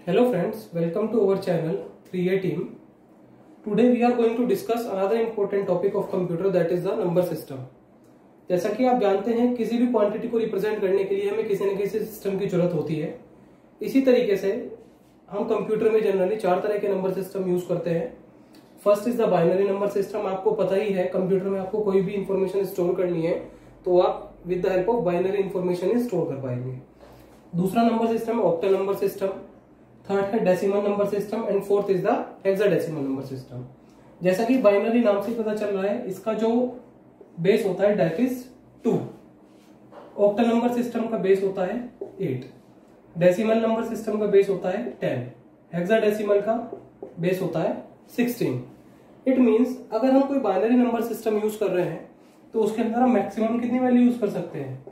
Hello friends, welcome to our channel 3A team. Today we are going to discuss another important topic of computer, that is the number system. जैसा कि आप जानते हैं, किसी भी quantity को represent करने के लिए हमें किसी न किसी सिस्टम की जरूरत होती है। इसी तरीके से हम कंप्यूटर में जनरली चार तरह के नंबर सिस्टम यूज करते हैं। First is the binary number system. आपको पता ही है, कंप्यूटर में आपको कोई भी इंफॉर्मेशन स्टोर करनी है तो आप with the help of binary information store कर पाएंगे। दूसरा नंबर सिस्टम है ऑक्टल नंबर सिस्टम। थर्ड है decimal number system and fourth is the hexadecimal number system. जैसा कि बाइनरी नाम से पता चल रहा है, इसका जो बेस होता है that is 2। Octal number system का बेस होता है 8। डेसिमल नंबर सिस्टम का बेस होता है 10। हेक्साडेसिमल का बेस होता है 16। इट मींस अगर हम कोई बाइनरी नंबर सिस्टम यूज कर रहे हैं तो उसके अंदर हम मैक्सिमम कितनी वैल्यू यूज कर सकते हैं?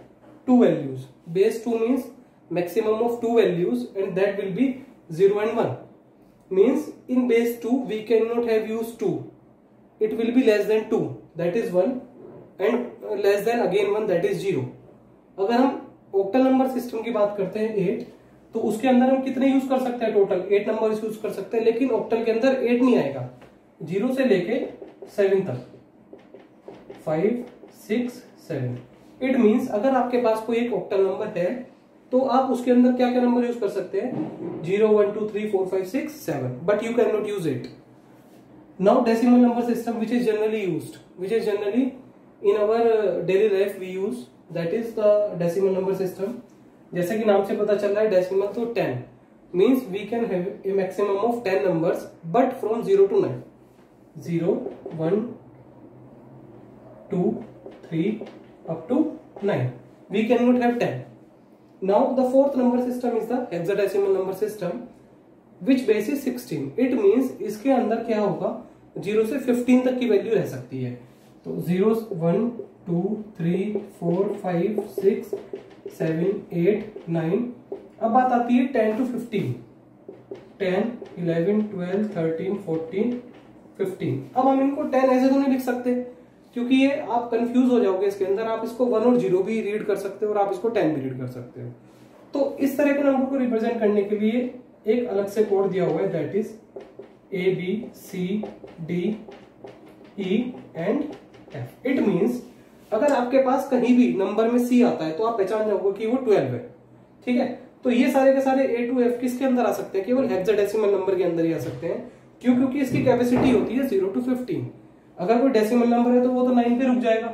2 values. Base 2 means maximum of 2 values and that will be 0 and 1. Means in base 2 we cannot have used 2. It will be less than 2, that is 1, and less than again 1, that is 0. अगर हम octal number system की बात करते हैं 8, तो उसके अंदर हम कितने यूज कर सकते हैं? टोटल 8 नंबर यूज कर सकते हैं, लेकिन octal के अंदर 8 नहीं आएगा। 0 से लेके 7 तक, 5, 6, 7। इट मीन्स अगर आपके पास कोई एक octal नंबर है तो आप उसके अंदर क्या क्या नंबर यूज कर सकते हैं? 0, 1, 2, 3, 4, 5, 6, 7, but you can not use it. Now decimal number system which is generally in our daily life we use, that is the decimal number system. जैसे कि नाम से पता चल रहा है डेसिमल, तो 10 means we can have a maximum of 10 numbers but from 0 to 9। 0, 1, 2, 3 up to 9, we cannot have 10. Now the fourth number system is the hexadecimal number system which base is 16. It means इसके अंदर क्या होगा? 0 से 15 तक की value रह सकती है। तो 0, 1, 2, 3, 4, 5, 6, 7, 8, 9। अब बात आती है 10 to 15। 10, 11, 12, 13, 14, 15। अब हम इनको 10 ऐसे तो नहीं लिख सकते, क्योंकि ये आप कंफ्यूज हो जाओगे इसके अंदर। आप इसको 1 और 0 भी रीड कर सकते हो और आप इसको 10 भी रीड कर सकते हो। तो इस तरह के नंबर को रिप्रेजेंट करने के लिए एक अलग से कोड दिया हुआ है, that is ABCDE and F। It means अगर आपके पास कहीं भी नंबर में C आता है तो आप पहचान जाओगे कि वो 12 है। ठीक है, तो ये सारे के सारे A to F किसके अंदर आ सकते हैं? केवल हेक्साडेसिमल नंबर के अंदर ही आ सकते हैं। क्यों? क्योंकि इसकी कैपेसिटी होती है 0 to 15। अगर कोई डेसिमल नंबर है तो वो तो 9 पे रुक जाएगा,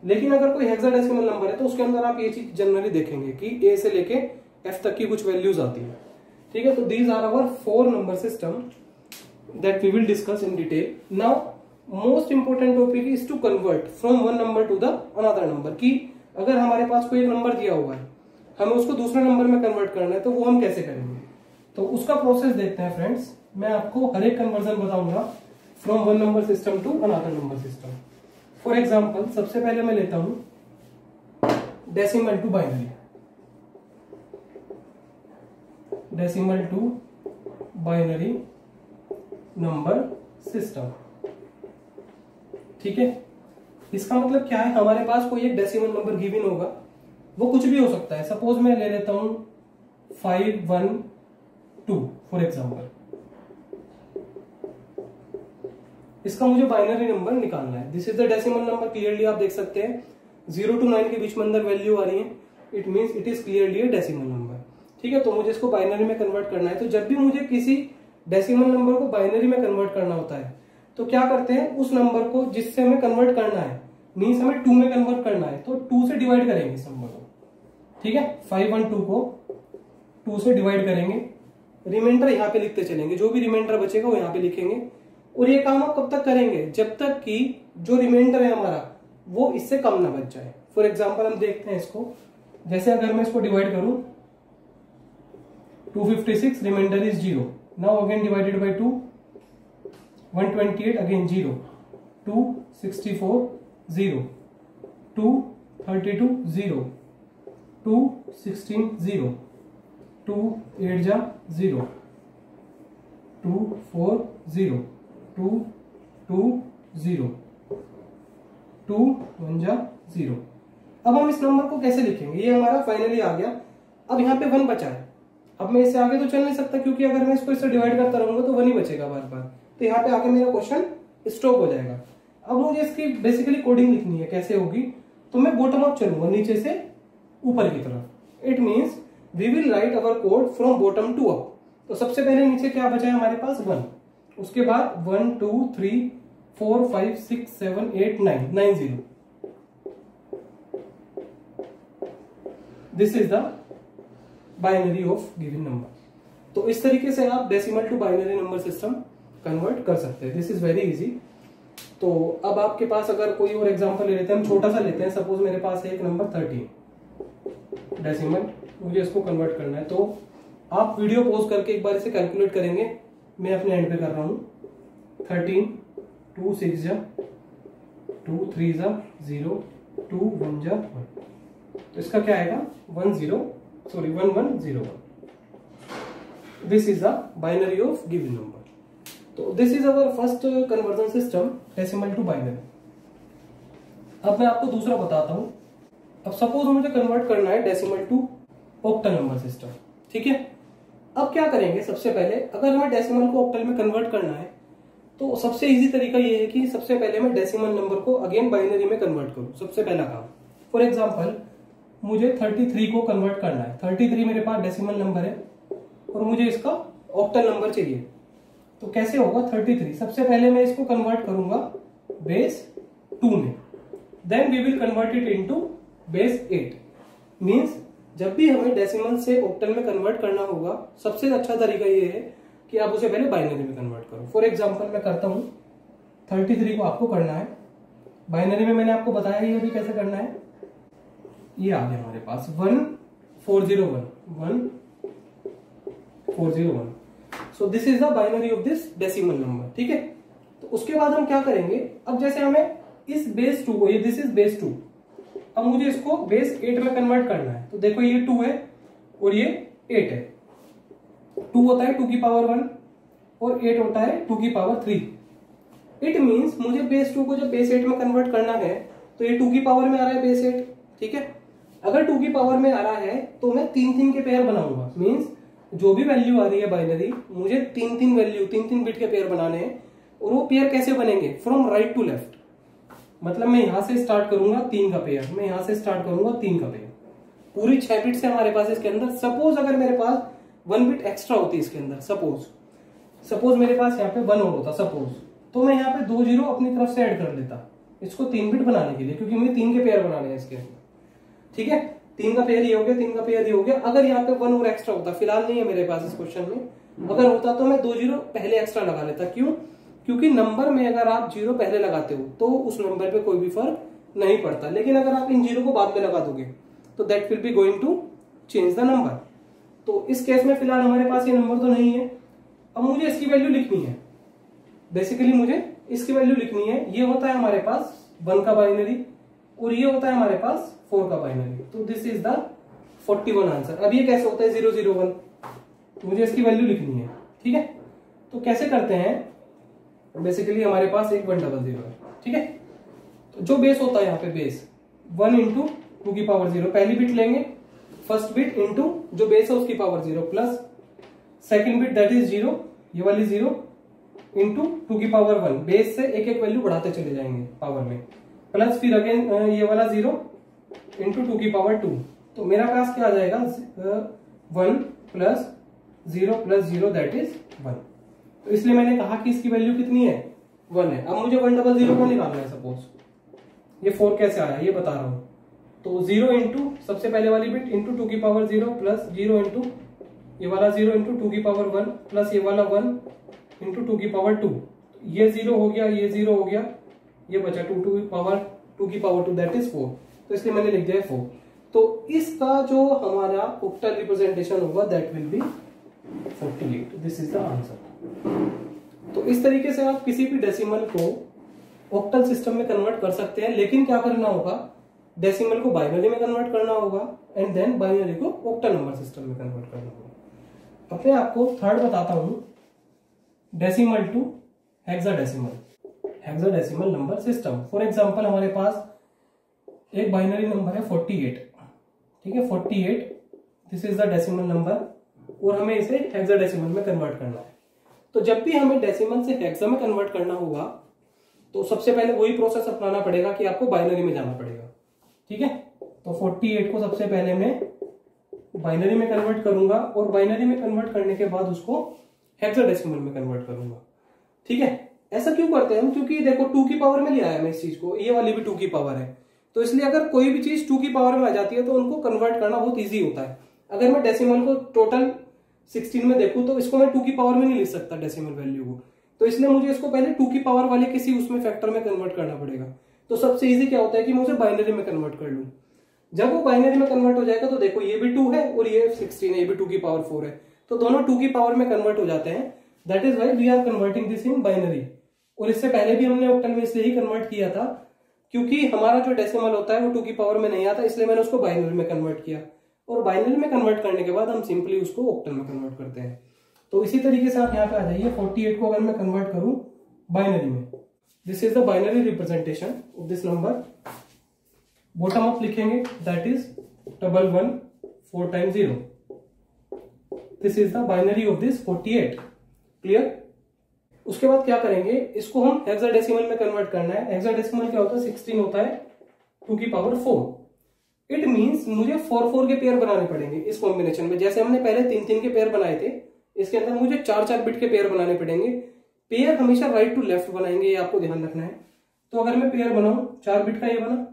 लेकिन अगर कोई हेक्साडेसिमल नंबर है तो उसके अंदर आप ये चीज जनरली देखेंगे कि A से लेके F तक की कुछ वैल्यूज आती है। ठीक है, तो these are our 4 number system that we will discuss in detail. Now most important topic is to convert from one number to the another number. कि अगर हमारे पास कोई एक नंबर दिया हुआ है, हमें उसको दूसरे नंबर में कन्वर्ट करना है, तो वो हम कैसे करेंगे? तो उसका प्रोसेस देखते हैं फ्रेंड्स। मैं आपको हर एक कन्वर्जन बताऊंगा from one number system to another number system. For example, सबसे पहले मैं लेता हूं decimal to binary. Decimal to binary number system. ठीक है, इसका मतलब क्या है? हमारे पास कोई एक डेसिमल नंबर गिवन होगा, वो कुछ भी हो सकता है। सपोज मैं ले लेता हूं 512 फॉर एग्जाम्पल। इसका मुझे बाइनरी नंबर निकालना है। This is the decimal number. Clearly आप देख सकते हैं 0 to 9 के बीच में अंदर वैल्यू आ रही है। It means it is clearly A decimal number. ठीक है, तो मुझे इसको बाइनरी में कन्वर्ट करना है। तो जब भी मुझे किसी डेसिमल नंबर को बाइनरी में कन्वर्ट करना होता है तो क्या करते हैं? उस नंबर को जिससे हमें कन्वर्ट करना है, मीन्स हमें 2 में कन्वर्ट करना है, तो 2 से डिवाइड करेंगे इस नंबर को। ठीक है, 512 को 2 से डिवाइड करेंगे, रिमाइंडर यहाँ पे लिखते चलेंगे। जो भी रिमाइंडर बचेगा वो यहाँ पे लिखेंगे। और ये काम आप कब तक करेंगे? जब तक कि जो रिमाइंडर है हमारा वो इससे कम ना बच जाए। फॉर एग्जांपल हम देखते हैं इसको। जैसे अगर मैं इसको डिवाइड करूं, 256 remainder is 0। Now again divided by 2, 128 again 0, 264 0, 232 0, 216 0, 2 8 जा 0, 2 4 0, 2 2 0, 2 1 जा 0। अब हम इस नंबर को कैसे लिखेंगे? ये हमारा फाइनली आ गया। अब यहाँ पे 1 बचा है, अब मैं इससे आगे तो चल नहीं सकता, क्योंकि अगर मैं इसको इससे डिवाइड करता रहूंगा तो 1 ही बचेगा बार बार, तो यहाँ पे आके मेरा क्वेश्चन स्टॉप हो जाएगा। अब मुझे इसकी बेसिकली कोडिंग लिखनी है, कैसे होगी, तो मैं बॉटम अप चलूंगा, नीचे से ऊपर की तरफ। It means we will write our code from bottom to up. तो सबसे पहले नीचे क्या बचा है हमारे पास, 1, उसके बाद 1 2 3 4 5 6 7 8 9 9 0। This is the binary of given number. तो इस तरीके से आप decimal to binary number system convert कर सकते हैं। This is very easy. तो अब आपके पास अगर कोई और एग्जांपल ले लेते हैं, हम छोटा सा लेते हैं। सपोज मेरे पास है एक नंबर 13 डेसिमल, मुझे इसको कन्वर्ट करना है। तो आप वीडियो पॉज करके एक बार इसे कैलकुलेट करेंगे, मैं अपने एंड पे कर रहा हूं। 13 2 6 जा 2 3 जा 0 2 1 जा 1, तो इसका क्या आएगा 1101। This is the binary of given number. तो this is our first conversion system, decimal to binary. अब मैं आपको दूसरा बताता हूं। अब सपोज मुझे कन्वर्ट करना है decimal to octal number system, ठीक है। अब क्या करेंगे, सबसे पहले अगर हमें डेसिमल को ऑक्टल में कन्वर्ट करना है तो सबसे इजी तरीका ये है कि सबसे पहले मैं डेसिमल नंबर को अगेन बाइनरी में कन्वर्ट करूं, सबसे पहला काम। फॉर एग्जांपल मुझे 33 को कन्वर्ट करना है। 33 मेरे पास डेसिमल नंबर है और मुझे इसका ऑक्टल नंबर चाहिए। तो कैसे होगा, 33 सबसे पहले मैं इसको कन्वर्ट करूंगा बेस 2 में, then we will convert it into base 8। Means जब भी हमें डेसिमल से ऑक्टल में कन्वर्ट करना होगा, सबसे अच्छा तरीका ये है कि आप उसे पहले बाइनरी में कन्वर्ट करो। फॉर एग्जांपल मैं करता हूं, 33 को आपको करना है बाइनरी में, मैंने आपको बताया ये भी कैसे करना है। ये आ गया हमारे पास 1401। So this is the binary of this decimal number, ठीक है। तो उसके बाद हम क्या करेंगे, अब जैसे हमें इस बेस 2 को, ये दिस इज बेस 2, अब मुझे इसको बेस 8 में कन्वर्ट करना है। तो देखो ये 2 है और ये 8 है। 2 होता है 2 की पावर 1 और 8 होता है 2 की पावर 3। इट मींस मुझे बेस 2 को जब बेस 8 में कन्वर्ट करना है तो ये 2 की पावर में आ रहा है बेस 8, ठीक है। अगर 2 की पावर में आ रहा है तो मैं 3 के पेयर बनाऊंगा। मींस जो भी वैल्यू आ रही है बाइनरी, मुझे 3 वैल्यू 3 बिट के पेयर बनाने हैं। और वो पेयर कैसे बनेंगे, फ्रॉम राइट टू लेफ्ट। मतलब मैं यहां से स्टार्ट करूंगा 3 का पेयर, मैं यहां से स्टार्ट करूंगा 3 का पेयर। पूरी 6 बिट्स है हमारे पास इसके अंदर। सपोज अगर मेरे पास 1 बिट एक्स्ट्रा होती है इसके अंदर, सपोज मेरे पास यहाँ पे 1 और होता सपोज, तो मैं यहाँ पे 2 0 अपनी तरफ से ऐड कर लेता इसको 3 बिट बनाने के लिए, क्योंकि मुझे 3 के पेयर बनाने हैं इसके अंदर, ठीक है। 3 का पेयर ये हो गया, 3 का पेयर ये हो गया। अगर यहाँ पे 1 और एक्स्ट्रा होता, फिलहाल नहीं है मेरे पास इस क्वेश्चन में, अगर होता तो मैं 2 0 पहले एक्स्ट्रा लगा लेता। क्यों, क्योंकि नंबर में अगर आप 0 पहले लगाते हो तो उस नंबर पे कोई भी फर्क नहीं पड़ता। लेकिन अगर आप इन 0 को बाद में लगा दोगे तो that will be going to change the number. तो इस केस में फिलहाल हमारे पास ये नंबर तो नहीं है। अब मुझे इसकी वैल्यू लिखनी है, बेसिकली मुझे इसकी वैल्यू लिखनी है। ये होता है हमारे पास 1 का बाइनरी और ये होता है हमारे पास 4 का बाइनरी। तो दिस इज द 41 आंसर। अब ये कैसे होता है 001, मुझे इसकी वैल्यू लिखनी है, ठीक है। तो कैसे करते हैं, बेसिकली हमारे पास एक 100 है, ठीक है। तो जो बेस होता है यहाँ पे बेस 1 इंटू 2 की पावर 0, पहली बिट लेंगे फर्स्ट बिट इंटू जो बेस है उसकी power 0 plus second bit that is 0, ये वाली 0 इंटू 2 की पावर 1। बेस से एक एक वैल्यू बढ़ाते चले जाएंगे पावर में, प्लस फिर अगेन ये वाला 0 इंटू 2 की पावर 2। तो मेरा पास क्या आ जाएगा 1 प्लस 0 प्लस 0 दैट इज 1। तो इसलिए मैंने कहा कि इसकी वैल्यू कितनी है 1 है। अब मुझे 100 को निकालना है। सपोज ये 4 कैसे आया ये बता रहा हूं। तो 0 इंटू सबसे पहले वाली बिट इंटू 2 की पावर 0 प्लस 0 इंटू ये वाला 0 इंटू 2 की पावर 1 प्लस ये वाला 1 इंटू 2 की पावर 2। ये 0 हो गया, ये 0 हो गया, ये बचा 2 की पावर 2 दैट इज 4। तो इसलिए मैंने लिख दिया 4। तो इसका जो हमारा ऑक्टल रिप्रेजेंटेशन होगा that will B 48। This is the answer. तो इस तरीके से आप किसी भी डेसिमल को ऑक्टल सिस्टम में कन्वर्ट कर सकते हैं। लेकिन क्या करना होगा, डेसिमल को बाइनरी में कन्वर्ट करना होगा एंड देन बाइनरी को ऑक्टल नंबर सिस्टम में कन्वर्ट करना होगा। अब मैं आपको थर्ड बताता हूं, decimal to hexadecimal number system. For example हमारे पास एक बाइनरी नंबर है 48, ठीक है। 48 this is the decimal number और हमें इसे हेक्साडेसिमल में कन्वर्ट करना है। तो जब भी हमें डेसिमल से हेक्सा में कन्वर्ट करना होगा तो सबसे पहले वही प्रोसेस अपनाना पड़ेगा कि आपको बाइनरी में जाना पड़ेगा। ठीक है, तो 48 को सबसे पहले मैं बाइनरी में कन्वर्ट करूंगा और बाइनरी में कन्वर्ट करने के बाद उसको हेक्साडेसिमल में कन्वर्ट करूंगा। ठीक है, ऐसा क्यों करते हैं हम? क्योंकि देखो 2 की पावर में लिया है मैं इस चीज को, ये वाली भी 2 की पावर है, तो इसलिए अगर कोई भी चीज 2 की पावर में आ जाती है तो उनको कन्वर्ट करना बहुत ईजी होता है। अगर मैं डेसिमल को टोटल 16 में देखूं तो इसको मैं 2 की पावर में नहीं लिख सकता डेसिमल वैल्यू को, तो इसलिए मुझे इसको पहले 2 की पावर वाले किसी उसमें फैक्टर में कन्वर्ट करना पड़ेगा। तो सबसे इजी क्या होता है कि मैं उसे बाइनरी में कन्वर्ट कर लूं। जब वो बाइनरी में कन्वर्ट हो जाएगा तो देखो ये भी 2 है और ये 16 है, ये भी 2 की पावर 4 है, तो दोनों 2 की पावर में कन्वर्ट हो जाते हैं। That is why we are converting this in binary. और इससे पहले भी हमने ऑक्टल में इसलिए ही कन्वर्ट किया था क्योंकि हमारा जो डेसिमल होता है वो 2 की पावर में नहीं आता, इसलिए मैंने उसको बाइनरी में कन्वर्ट किया। और बाइनरी में कन्वर्ट करने के बाद हम सिंपली उसको ऑक्टल में कन्वर्ट करते हैं। तो इसी तरीके से आप यहाँ पे आ जाइए, 48 को अगर मैं कन्वर्ट करूं बाइनरी में, this is the binary representation of this number. Bottom up लिखेंगे, that is 11 4 times 0। This is the binary of this 48। Clear? उसके बाद क्या करेंगे, इसको हम हेक्साडेसिमल में कन्वर्ट करना है। हेक्साडेसिमल क्या होता है? 16 होता है 2 की पावर 4। इट मींस मुझे 4 के पेयर बनाने पड़ेंगे इस कॉम्बिनेशन में। जैसे हमने पहले 3 के पेयर बनाए थे, इसके अंदर मुझे 4 बिट के पेयर बनाने पड़ेंगे। पेयर हमेशा राइट टू लेफ्ट बनाएंगे, ये आपको ध्यान रखना है। तो अगर मैं पेयर बनाऊं 4 बिट का, ये बना।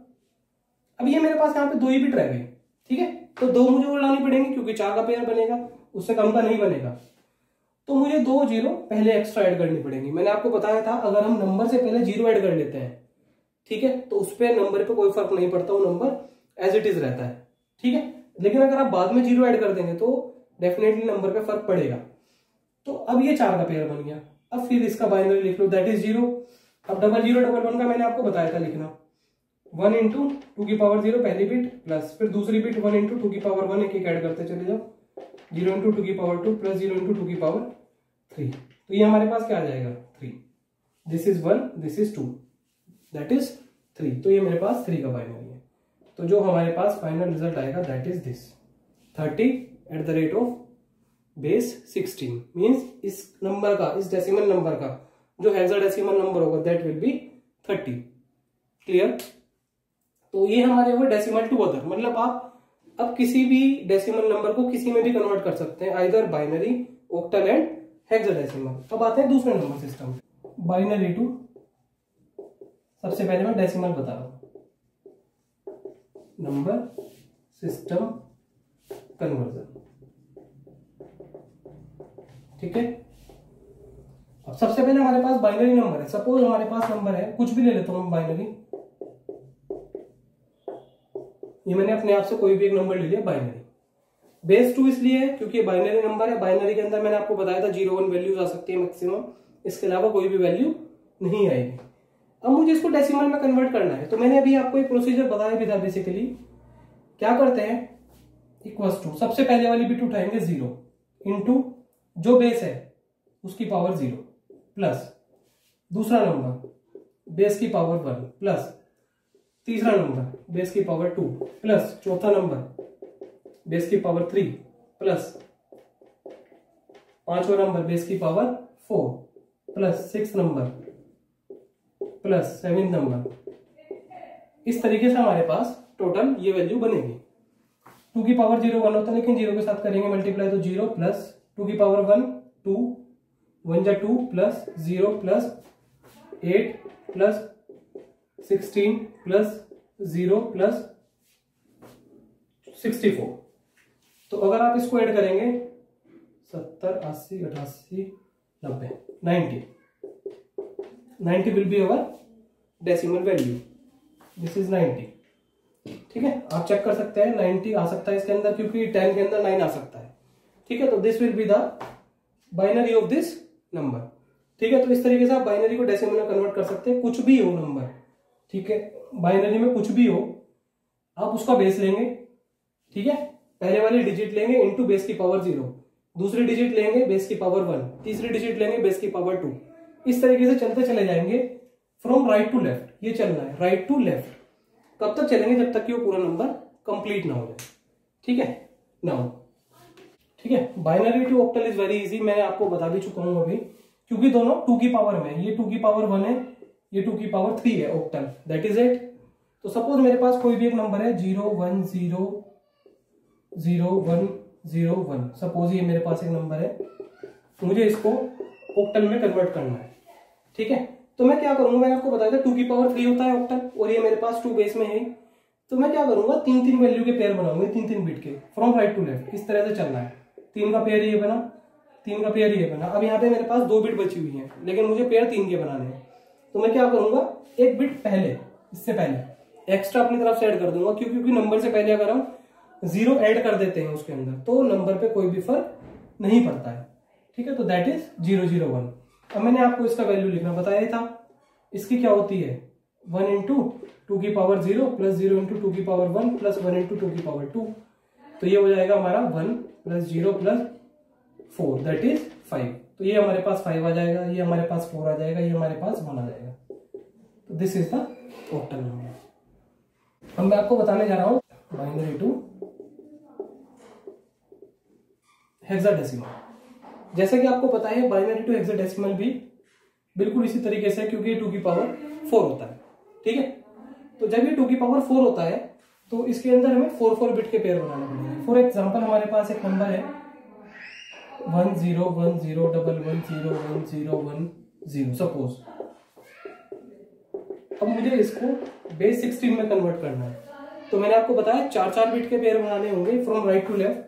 अब ये मेरे पास यहाँ पे 2 ही बिट रह गई। ठीक है, तो 2 मुझे और लानी पड़ेंगी क्योंकि 4 का पेयर बनेगा, उससे कम का नहीं बनेगा। तो मुझे 2 0 पहले एक्स्ट्रा ऐड करनी पड़ेंगी। मैंने आपको बताया था अगर हम नंबर से पहले 0 ऐड कर लेते हैं, ठीक है, तो उस पर नंबर पे कोई फर्क नहीं पड़ता, वो नंबर एज इट इज रहता है। ठीक है, लेकिन अगर आप बाद में 0 ऐड कर देंगे तो डेफिनेटली नंबर पे फर्क पड़ेगा। तो अब ये 4 का पेयर बन गया। अब फिर इसका बाइनरी लिख लो, दैट इज 0। अब 0011 का मैंने आपको बताया था लिखना, 1 इंटू 2 की पावर 0 पहली बिट, प्लस फिर दूसरी बिट 1 इंटू 2 की पावर 1, एक ऐड करते चले जाओ, 0 इंटू 2 की पावर 2 प्लस 0 इंटू 2 की पावर 3। तो ये हमारे पास क्या आ जाएगा? 3। This is 1, this is 2, that is 3। तो ये मेरे पास 3 का बाइनरी है। तो जो हमारे पास फाइनल रिजल्ट आएगा that is this 30 at the rate of base 16। Means इस नंबर का, इस डेसिमल नंबर का जो हेक्साडेसिमल नंबर होगा दैट विल बी 30। क्लियर? तो ये हमारे हुए डेसिमल टू अदर, मतलब आप अब किसी भी डेसिमल नंबर को किसी में भी कन्वर्ट कर सकते हैं, either binary, octal and hexadecimal. अब आते हैं दूसरे नंबर सिस्टम, बाइनरी टू। सबसे पहले मैं डेसिमल बता रहा हूं, नंबर सिस्टम कन्वर्जन। ठीक है, अब सबसे पहले हमारे पास बाइनरी नंबर है। सपोज हमारे पास नंबर है, कुछ भी ले लेता हूं बाइनरी, ये मैंने अपने आप से कोई भी एक नंबर ले लिया बाइनरी। बेस 2 इसलिए है क्योंकि ये बाइनरी नंबर है। बाइनरी के अंदर मैंने आपको बताया था 0 1 वैल्यूज आ सकती है मैक्सिमम, इसके अलावा कोई भी वैल्यू नहीं आएगी। अब मुझे इसको डेसिमल में कन्वर्ट करना है, तो मैंने अभी आपको एक प्रोसीजर बताया भी था। बेसिकली क्या करते हैं, इक्वल्स टू, सबसे पहले वाली बिट उठाएंगे 0 इंटू जो बेस है उसकी पावर 0 प्लस दूसरा नंबर बेस की पावर 1 प्लस तीसरा नंबर बेस की पावर 2 प्लस चौथा नंबर बेस की पावर 3 प्लस पांचवा नंबर बेस की power 4 plus 6 number plus 7 number. इस तरीके से हमारे पास टोटल ये वैल्यू बनेगी। 2 की पावर 0 1 होता है, लेकिन 0 के साथ करेंगे मल्टीप्लाई तो 0 प्लस 2 की पावर 1 2 1 जा 2 plus 0 plus 8 plus 16 plus 0 plus 64। तो अगर आप इसको ऐड करेंगे 70 80 88 90 90 will be our decimal value. This is 90। ठीक है, आप चेक कर सकते हैं 90 आ सकता है इसके अंदर, क्योंकि 10 के अंदर 9 आ सकता है। ठीक है, तो this will be the binary of this number. ठीक है, तो इस तरीके से आप बाइनरी को डेसिमल में कन्वर्ट कर सकते हैं, कुछ भी हो नंबर। ठीक है, बाइनरी में कुछ भी हो, आप उसका बेस लेंगे। ठीक है, पहले वाली डिजिट लेंगे इनटू बेस की पावर 0, दूसरी डिजिट लेंगे बेस की पावर 1, तीसरी डिजिट लेंगे बेस की पावर 2। इस तरीके से चलते चले जाएंगे फ्रॉम राइट टू लेफ्ट। ये चलना है राइट टू लेफ्ट। कब तक चलेंगे? जब तक कि वो पूरा नंबर कंप्लीट ना हो जाए। ठीक है, नाउ ठीक है, binary to octal is very easy, मैं आपको बता भी चुका हूं अभी, क्योंकि दोनों 2 की पावर में, ये 2 की पावर 1 है, ये 2 की पावर 3 है ऑक्टल, दैट इज इट। तो सपोज मेरे पास कोई भी एक नंबर है 0 1 0 0 1 0 1, सपोज ये मेरे पास एक नंबर है, मुझे इसको ऑक्टल में कन्वर्ट करना है। ठीक है, तो मैं क्या करूंगा, मैंने आपको बताया था 2 की पावर 3 होता है ऑक्टल, और ये मेरे पास 2 बेस में है, तो मैं क्या करूंगा, 3 वैल्यू के पेयर बनाऊंगे, 3 बिट के, फ्रॉम राइट टू लेफ्ट, इस तरह से चलना है। 3 का पेयर ये बना, 3 का पेयर ये बना। अब यहाँ पे मेरे पास 2 बिट बची हुई है, लेकिन मुझे पेयर 3 के बनाने हैं, तो मैं क्या करूंगा, 1 बिट पहले, इससे पहले एक्स्ट्रा अपनी तरफ से ऐड कर दूंगा, क्योंकि नंबर से पहले अगर हम 0 ऐड कर देते हैं उसके अंदर, तो नंबर पे कोई भी फर्क नहीं पड़ता है। ठीक है, तो दैट इज 0 0 1। अब मैंने आपको इसका वैल्यू लिखना बताया था, इसकी क्या होती है 1 इंटू 2 की पावर 0 प्लस 0 इंटू 2 की पावर 1 प्लस 1 इंटू 2 की पावर 2, तो ये हो जाएगा हमारा 1 प्लस 0 प्लस 4, दैट इज 5। तो ये हमारे पास 5 आ जाएगा, ये हमारे पास 4 आ जाएगा, ये हमारे पास 1 आ जाएगा। तो this is the octal number. अब मैं आपको बताने जा रहा हूं बाइनरी टू हेक्साडेसिमल। जैसे कि आपको पता है बाइनरी टू हेक्साडेसिमल भी बिल्कुल इसी तरीके से, क्योंकि ये 2 की पावर 4 होता है। ठीक है, तो जब ये 2 की पावर 4 होता है, तो इसके अंदर हमें 4 बिट के पेयर बनाने पड़ेंगे। फॉर एग्जांपल हमारे पास एक नंबर है 1 0 1 0 1 1 0 1 0 1 0 सपोज। अब मुझे इसको बेस 16 में कन्वर्ट करना है, तो मैंने आपको बताया 4 बिट के पेयर बनाने होंगे from right to left,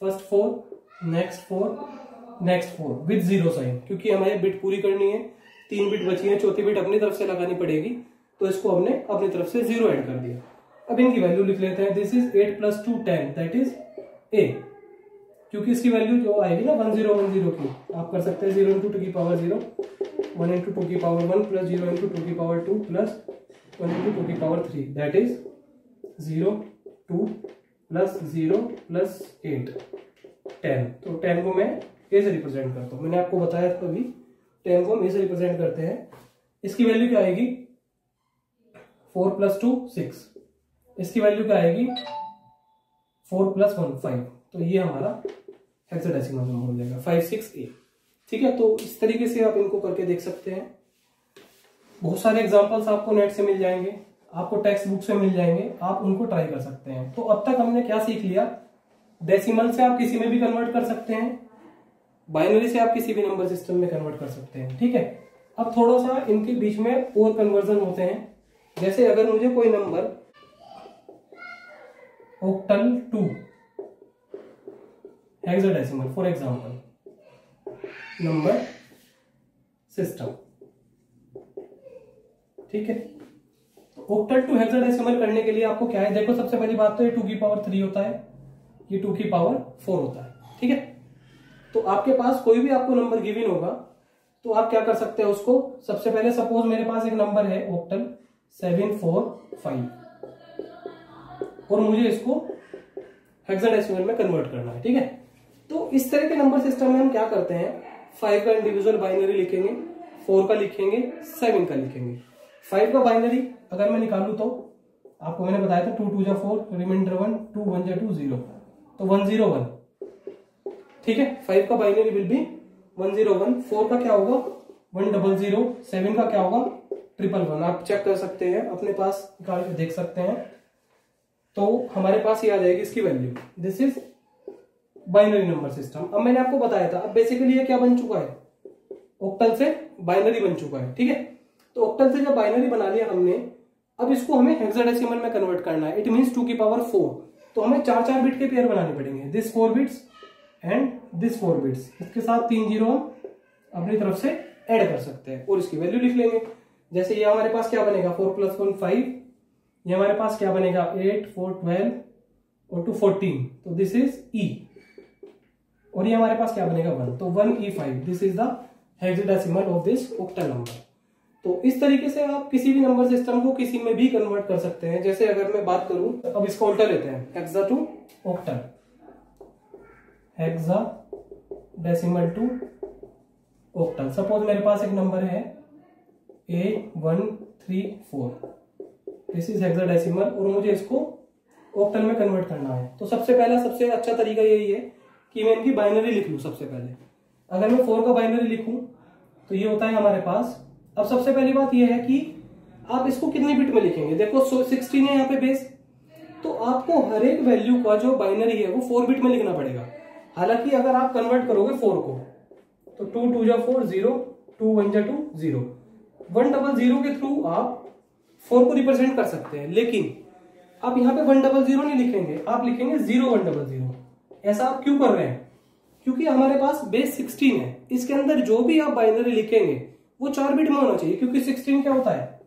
first 4 next 4 next 4 with 0 sign, क्योंकि हमें बिट पूरी करनी है, 3 बिट बची है, चौथी बिट अपनी तरफ से लगानी पड़ेगी, तो इसको हमने अपनी तरफ से 0 ऐड कर दिया। अब इनकी वैल्यू लिख लेते हैं, this is 8 plus 2 10, that is a, क्योंकि इसकी वैल्यू जो आएगी ना 1 0 1 0 की, आप कर सकते हैं 0 इंटू 2 की पावर 0 1 इंटू 2 की पावर 1 प्लस 0 इंटू 2 की पावर 2 प्लस 1 इंटू 2 की power 3, that is 0 2 plus 0 plus 8 10। तो 10 को मैं ए से रिप्रेजेंट करता हूं, मैंने आपको बताया था अभी 10 को हम ए से रिप्रेजेंट करते हैं। इसकी वैल्यू क्या आएगी 4 प्लस 2 6, इसकी वैल्यू क्या आएगी 4 प्लस 1 5, तो ये हमारा हेक्साडेसिमल नंबर हो जाएगा 56A। ठीक है, तो इस तरीके से आप इनको करके देख सकते हैं। बहुत सारे एग्जांपल्स आपको नेट से मिल जाएंगे, आपको टेक्स्ट बुक से मिल जाएंगे, आप उनको ट्राई कर सकते हैं। तो अब तक हमने क्या सीख लिया, डेसिमल से आप किसी में भी कन्वर्ट कर सकते हैं, बाइनरी से आप किसी भी नंबर सिस्टम में कन्वर्ट कर सकते हैं। ठीक है, अब थोड़ा सा इनके बीच में और कन्वर्जन होते हैं। जैसे अगर मुझे कोई number octal to hexadecimal for example number system, ठीक है, ऑक्टल टू हेक्साडेसिमल करने के लिए आपको क्या है, देखो सबसे पहली बात तो ये 2 की पावर 3 होता है, ये 2 की पावर 4 होता है। ठीक है, तो आपके पास कोई भी आपको नंबर गिवन होगा, तो आप क्या कर सकते हैं उसको, सबसे पहले सपोज मेरे पास एक नंबर है ऑक्टल 745 और मुझे इसको हेक्साडेसिमल में कन्वर्ट करना है। ठीक है, तो इस तरह के नंबर सिस्टम में हम क्या करते हैं, 5 का इंडिविजुअल बाइनरी लिखेंगे, 4 का लिखेंगे, 7 का लिखेंगे। 5 का बाइनरी अगर मैं निकालू तो आपको मैंने बताया था 2 2 जा 4, रिमाइंडर 1, 2 1 जा 2 0, तो 101। ठीक है, 5 का बाइनरी विल बी 101, 4 का क्या होगा 100, 7 का क्या होगा 111। आप चेक कर सकते हैं, अपने पास निकाल के देख सकते हैं, तो हमारे पास ये आ जाएगी इसकी value. This is binary number system. अब मैंने आपको बताया था, अब बेसिकली ये क्या बन चुका है, ऑक्टल से बाइनरी बन चुका है। ठीक है, तो ऑक्टल से जब बाइनरी बना लिया हमने, अब इसको हमें हेक्साडेसिमल में कन्वर्ट करना है। इट मींस 2 की पावर 4, तो हमें 4 बिट के पेयर बनाने पड़ेंगे, this 4 bits and this 4 bits, इसके साथ 3 जीरो हम अपनी तरफ से ऐड कर सकते हैं और इसकी वैल्यू लिख लेंगे। जैसे ये हमारे पास क्या बनेगा 4 प्लस 1 5, ये हमारे पास क्या बनेगा 8 4 12 और 2 14, तो दिस इज ई, और ये हमारे पास क्या बनेगा 1, तो 1E5, this is the hexadecimal of this octal number. तो इस तरीके से आप किसी भी नंबर सिस्टम को किसी में भी कन्वर्ट कर सकते हैं। जैसे अगर मैं बात करूं, अब इसको उल्टा लेते हैं, hexa to octal, hexadecimal to octal. Suppose मेरे पास एक नंबर है A134, दिस इज हेक्साडेसिमल और मुझे इसको ऑक्टल में कन्वर्ट करना है। तो सबसे पहला सबसे अच्छा तरीका यही है कि मैं इनकी बाइनरी लिख लूं। सबसे पहले अगर मैं 4 का बाइनरी लिखूं तो ये होता है हमारे पास। अब सबसे पहली बात ये है कि आप इसको कितने बिट में लिखेंगे। देखो 16 है यहाँ पे बेस, तो आपको हर एक वैल्यू का जो बाइनरी है वो 4 बिट में लिखना पड़ेगा। हालांकि अगर आप कन्वर्ट करोगे 4 को तो 2 2 जा 4 0, 2 1 जा 2 0, 100 के थ्रू आप 4 को रिप्रेजेंट कर सकते हैं। लेकिन आप यहाँ पे 100 नहीं लिखेंगे, आप लिखेंगे 0100। ऐसा आप क्यों कर रहे हैं? क्योंकि हमारे पास बेस 16 है, इसके अंदर जो भी आप बाइनरी लिखेंगे वो 4 बिट में होना चाहिए। क्योंकि 16 क्या होता है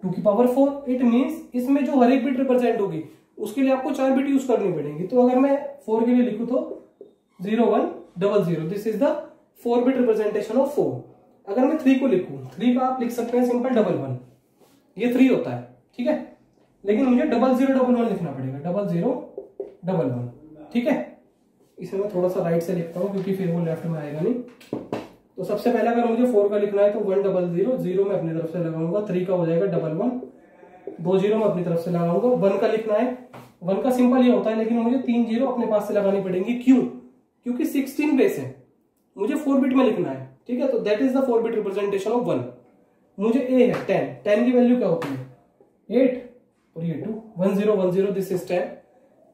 2 की पावर 4। इट मींस इसमें जो हर एक बिट रिप्रेजेंट होगी उसके लिए आपको 4 बिट यूज करनी पड़ेगी। तो अगर मैं 4 के लिए लिखूं तो 0100, this is the 4 bit representation of 4। अगर मैं 3 को लिखूं, 3 का आप लिख सकते हैं सिंपल 11, ये 3 होता है, ठीक है। लेकिन मुझे 0011 लिखना पड़ेगा, 0011, ठीक है। इसे मैं थोड़ा सा राइट से लिखता हूं क्योंकि फिर वो लेफ्ट में आएगा नहीं। तो सबसे पहले अगर मुझे 4 का लिखना है तो 100, 0 में अपनी तरफ से लगाऊंगा, 3 का हो जाएगा 11, 2 0 में अपनी तरफ से लगाऊंगा। 1 का लिखना है, 1 का सिंपल ये होता है, लेकिन मुझे 3 0 अपने पास से लगानी पड़ेंगी। क्यों? क्योंकि 16 बेस है, मुझे 4 बिट में लिखना है, ठीक है। तो that is the 4 bit representation of 1। मुझे ए है 10 की वैल्यू क्या होती है 8 और ये 2, 1010, दिस इज 10।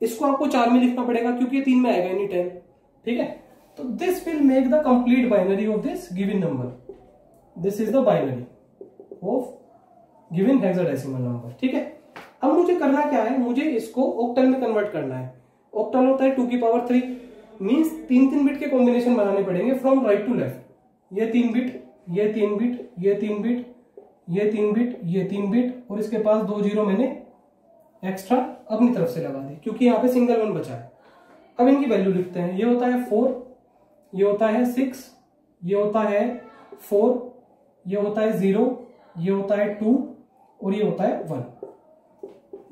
इसको आपको 4 में लिखना पड़ेगा क्योंकि ये 3 में आएगा नहीं 10, ठीक है। तो this will make the complete binary of this given number. This is the binary of given hexadecimal number, ठीक है। अब मुझे करना क्या है, मुझे इसको ऑक्टल में कन्वर्ट करना है। ऑक्टल होता है 2 की पावर 3, मींस 3 बिट के कॉम्बिनेशन बनाने पड़ेंगे फ्रॉम राइट टू लेफ्ट। ये 3 बिट, ये 3 बिट, ये 3 बिट, ये 3 बिट, ये 3 बिट, और इसके पास 2 0 मैंने एक्स्ट्रा अपनी तरफ से लगा दी क्योंकि यहाँ पे सिंगल 1 बचा है। अब इनकी वैल्यू लिखते हैं। ये होता है 4, ये होता है 6, ये होता है 4, ये होता है 0, ये होता है 2 और ये होता है 1।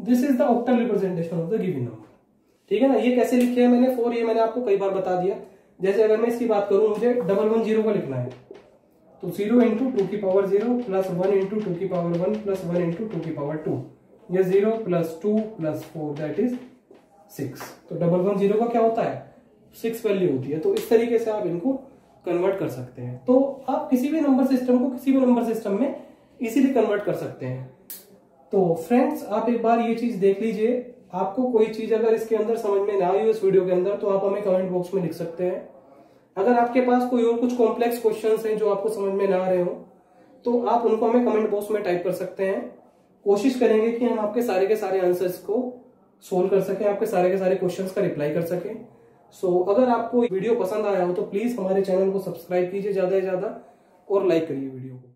This is the octal representation of the given number, ठीक है ना। ये कैसे लिखे हैं मैंने 4, ये मैंने आपको कई बार बता दिया। जैसे अगर मैं इसकी बात करूं, मुझे 110 का लिखना है तो 0 इंटू 2 की पावर 0 प्लस 1 इंटू 2 की पावर 1 प्लस 1 इंटू 2 की पावर 2, ये 0 प्लस 2 प्लस 4 दैट इज 6। तो 110 का क्या होता है 6 वैल्यू होती है। तो इस तरीके से आप इनको कन्वर्ट कर सकते हैं। तो आप किसी भी नंबर सिस्टम को किसी भी नंबर सिस्टम में इजीली कन्वर्ट कर सकते हैं। तो फ्रेंड्स, आप एक बार ये चीज देख लीजिए। आपको कोई चीज अगर इसके अंदर समझ में ना आई हो इस वीडियो के अंदर तो आप हमें कमेंट बॉक्स में लिख सकते हैं। अगर आपके पास कोई और कुछ कॉम्प्लेक्स क्वेश्चंस हैं जो आपको समझ में ना आ रहे हो तो आप उनको हमें कमेंट बॉक्स में टाइप कर सकते हैं। कोशिश करेंगे कि हम आपके सारे के सारे आंसर्स को सोल्व कर सकें, आपके सारे के सारे क्वेश्चंस का रिप्लाई कर सकें। सो अगर आपको वीडियो पसंद आया हो तो प्लीज हमारे चैनल को सब्सक्राइब कीजिए ज्यादा से ज्यादा और लाइक करिए वीडियो को।